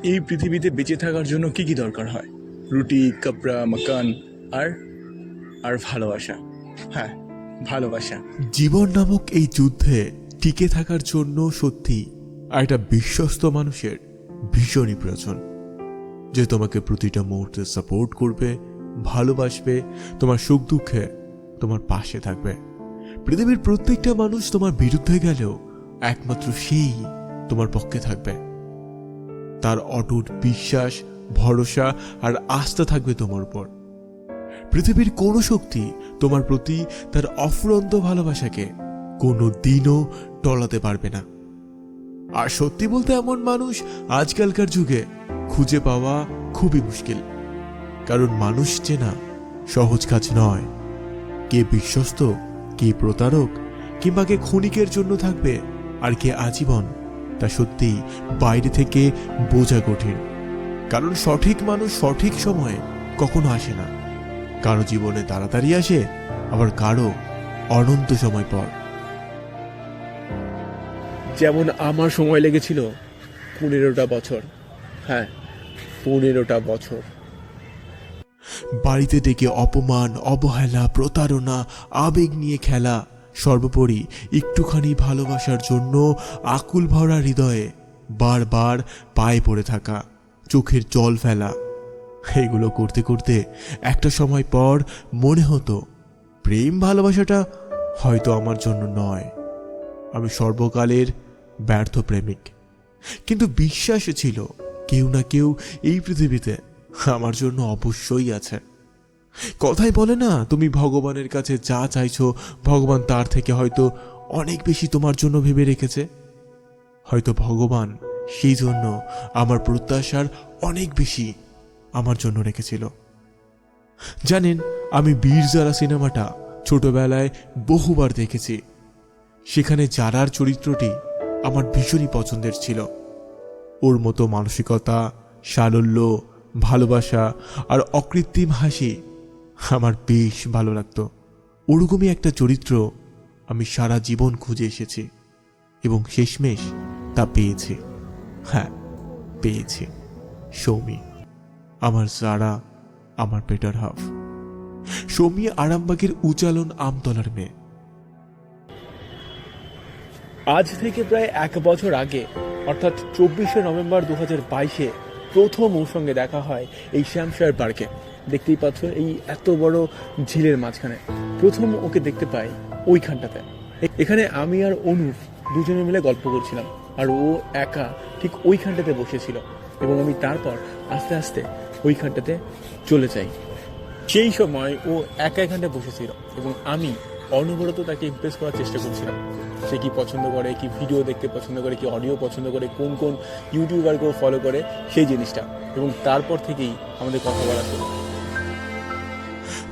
এই পৃথিবীতে বেঁচে থাকার জন্য কি কি দরকার হয়? রুটি, কাপড়া, মাকান আর আর ভালোবাসা। হ্যাঁ, ভালোবাসা। জীবন নামক এই যুদ্ধে টিকে থাকার জন্য সত্যি একটা বিশ্বস্ত মানুষের ভীষণই প্রয়োজন, যে তোমাকে প্রতিটা মুহূর্তে সাপোর্ট করবে, ভালোবাসবে, তোমার সুখ দুঃখে তোমার পাশে থাকবে। পৃথিবীর প্রত্যেকটা মানুষ তোমার বিরুদ্ধে গেলেও একমাত্র সেই তোমার পক্ষে থাকবে। তার অটুট বিশ্বাস, ভরসা আর আস্থা থাকবে তোমার উপর। পৃথিবীর কোনো শক্তি তোমার প্রতি তার অফুরন্ত ভালোবাসাকে কোনো দিনও টলাতে পারবে না। আর সত্যি বলতে এমন মানুষ আজকালকার যুগে খুঁজে পাওয়া খুবই মুশকিল, কারণ মানুষ চেনা সহজ কাজ নয়। কে বিশ্বস্ত, কে প্রতারক, কিংবা কে ক্ষণিকের জন্য থাকবে আর কে আজীবন, তা সত্যিই বাইরে থেকে বোঝা কঠিন। কারণ সঠিক মানুষ সঠিক সময়ে কখনো আসে না। কারো জীবনে তাড়াতাড়ি আসে, আবার কারো অনন্ত সময় পর। যেমন আমার সময় লেগেছিল 15টা বছর। হ্যাঁ, 15টা বছর। বাড়িতে ডেকে অপমান, অবহেলা, প্রতারণা, আবেগ নিয়ে খেলা, সর্বোপরি একটুখানি ভালোবাসার জন্য আকুল ভরা হৃদয়ে বারবার পায়ে পড়ে থাকা, চোখের জল ফেলা। এগুলো করতে করতে একটা সময় পর মনে হতো প্রেম ভালোবাসাটা হয়তো আমার জন্য নয়, আমি সর্বকালের ব্যর্থ প্রেমিক। কিন্তু বিশ্বাস ছিল কেউ না কেউ এই পৃথিবীতে আমার জন্য অবশ্যই আছে। কথাই বলে না, তুমি ভগবানের কাছে যা চাইছো ভগবান তার থেকে হয়তো অনেক বেশি তোমার জন্য ভেবে রেখেছে। হয়তো ভগবান সেই জন্য আমার প্রত্যাশার অনেক বেশি আমার জন্য রেখেছিল। জানেন, আমি বীর জারা সিনেমাটা ছোটবেলায় বহুবার দেখেছি। সেখানে জারার চরিত্রটি আমার ভীষণই পছন্দের ছিল। ওর মতো মানসিকতা, সারল্য, ভালোবাসা আর অকৃত্রিম হাসি আমার বেশ ভালো লাগতো। ওরকমই একটা চরিত্র আমি সারা জীবন খুঁজে এসেছি এবং শেষমেশ তা পেয়েছি। হ্যাঁ, পেয়েছি। সৌমি, আমার জারা, আমার বেটার হাফ। সৌমি আরামবাগের উচালন আমতলার মেয়ে। আজ থেকে প্রায় 1 বছর আগে, অর্থাৎ 24শে নভেম্বর 2022-এ প্রথম ওর সঙ্গে দেখা হয় এই শ্যামশায়ার পার্কে। দেখতেই পাচ্ছ, এই এত বড় ঝিলের মাঝখানে প্রথম ওকে দেখতে পাই ওইখানটাতে। এখানে আমি আর অনুপ দুজনে মিলে গল্প করছিলাম, আর ও একা ঠিক ওইখানটাতে বসেছিল, এবং আমি তারপর আস্তে আস্তে ওইখানটাতে চলে যাই। সেই সময় ও একা এখানটায় বসেছিল এবং আমি অনবরত তাকে ইমপ্রেস করার চেষ্টা করছিলাম। সে কি পছন্দ করে, কি ভিডিও দেখতে পছন্দ করে, কি অডিও পছন্দ করে, কোন কোন ইউটিউবারকেও ফলো করে, সেই জিনিসটা। এবং তারপর থেকেই আমাদের কথা বলা শুরু।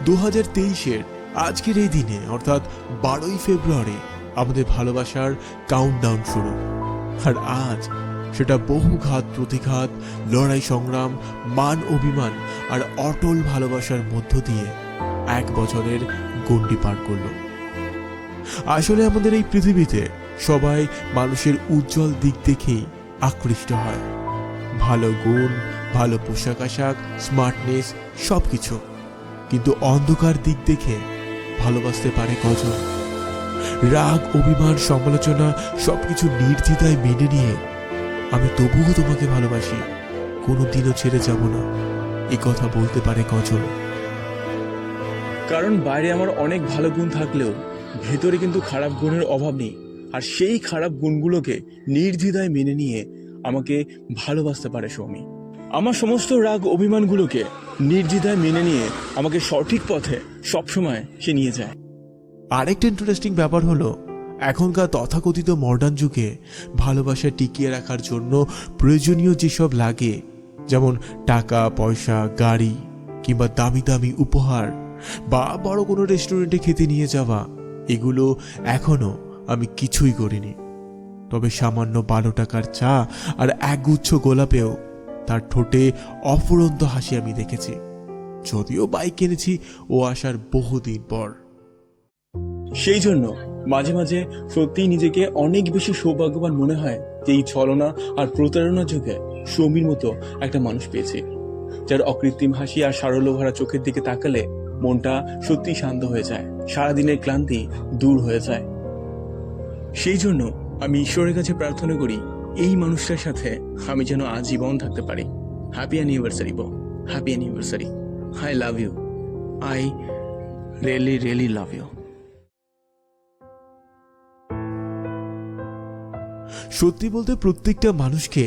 2023-এর আজকের এই দিনে, অর্থাৎ 12ই ফেব্রুয়ারি, আমাদের ভালোবাসার কাউন্টডাউন শুরু। আর আজ সেটা বহু ঘাত প্রতিঘাত, লড়াই সংগ্রাম, মান অভিমান আর অটল ভালোবাসার মধ্য দিয়ে 1 বছরের গণ্ডি পার করল। আসলে আমাদের এই পৃথিবীতে সবাই মানুষের উজ্জ্বল দিক দেখেই আকৃষ্ট হয়। ভালো গুণ, ভালো পোশাক আশাক, স্মার্টনেস, সবকিছু। কিন্তু অন্ধকার দিক দেখে ভালোবাসতে পারে কজন? রাগ, অভিমান, সমালোচনা সবকিছু নির্দ্বিধায় মেনে নিয়ে আমি তবুও তোমাকে ভালোবাসি, কোনোদিনও ছেড়ে যাব না, এই কথা বলতে পারে কজন? কারণ বাইরে আমার অনেক ভালো গুণ থাকলেও ভেতরে কিন্তু খারাপ গুণের অভাব নেই। আর সেই খারাপ গুণগুলোকে নির্দ্বিধায় মেনে নিয়ে আমাকে ভালোবাসতে পারে সৌমি। আমার সমস্ত রাগ অভিমানগুলোকে নির্দ্বিধায় মেনে নিয়ে আমাকে সঠিক পথে সবসময় সে নিয়ে যায়। আরেকটা ইন্টারেস্টিং ব্যাপার হলো, এখনকার তথাকথিত মডার্ন যুগে ভালোবাসা টিকিয়ে রাখার জন্য প্রয়োজনীয় যেসব লাগে, যেমন টাকা পয়সা, গাড়ি, কিংবা দামি দামি উপহার বা বড় কোনো রেস্টুরেন্টে খেতে নিয়ে যাওয়া, এগুলো এখনো আমি কিছুই করিনি। তবে সামান্য 12 টাকার চা আর একগুচ্ছ গোলাপেও তার ঠোঁটে অফুরন্ত হাসি আমি দেখেছি। যদিও বাইক কিনেছি ও আসার বহুদিন পর। সেই জন্য মাঝে মাঝে সত্যিই নিজেকে অনেক বেশি সৌভাগ্যবান মনে হয় যে এই ছলনা আর প্রতারণার যুগে সৌমির মতো একটা মানুষ পেয়েছি, যার অকৃত্রিম হাসি আর সারল্য ভরা চোখের দিকে তাকালে মনটা সত্যি শান্ত হয়ে যায়, সারাদিনের ক্লান্তি দূর হয়ে যায়। সেই জন্য আমি ঈশ্বরের কাছে প্রার্থনা করি এই মানুষটার সাথে আমি যেন আজীবন থাকতে পারি। হ্যাপি অ্যানিভার্সারি বো, happy anniversary. I love you, I really really love you. সত্যি বলতে প্রত্যেকটা মানুষকে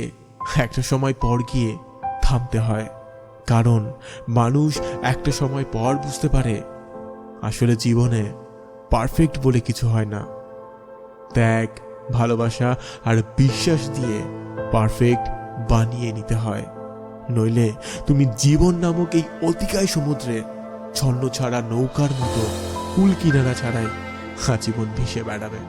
একটা সময় পর গিয়ে থামতে হয়, কারণ মানুষ একটা সময় পর বুঝতে পারে আসলে জীবনে পারফেক্ট বলে কিছু হয় না। ত্যাগ, ভালোবাসা আর বিশ্বাস দিয়ে পারফেক্ট বানিয়ে নিতে হয়, নইলে তুমি জীবন নামক এই অতিকায় সমুদ্রে ছন্ন ছাড়া নৌকার মতো কুল কিনারা ছাড়াই আজীবন ভেসে বেড়াবে।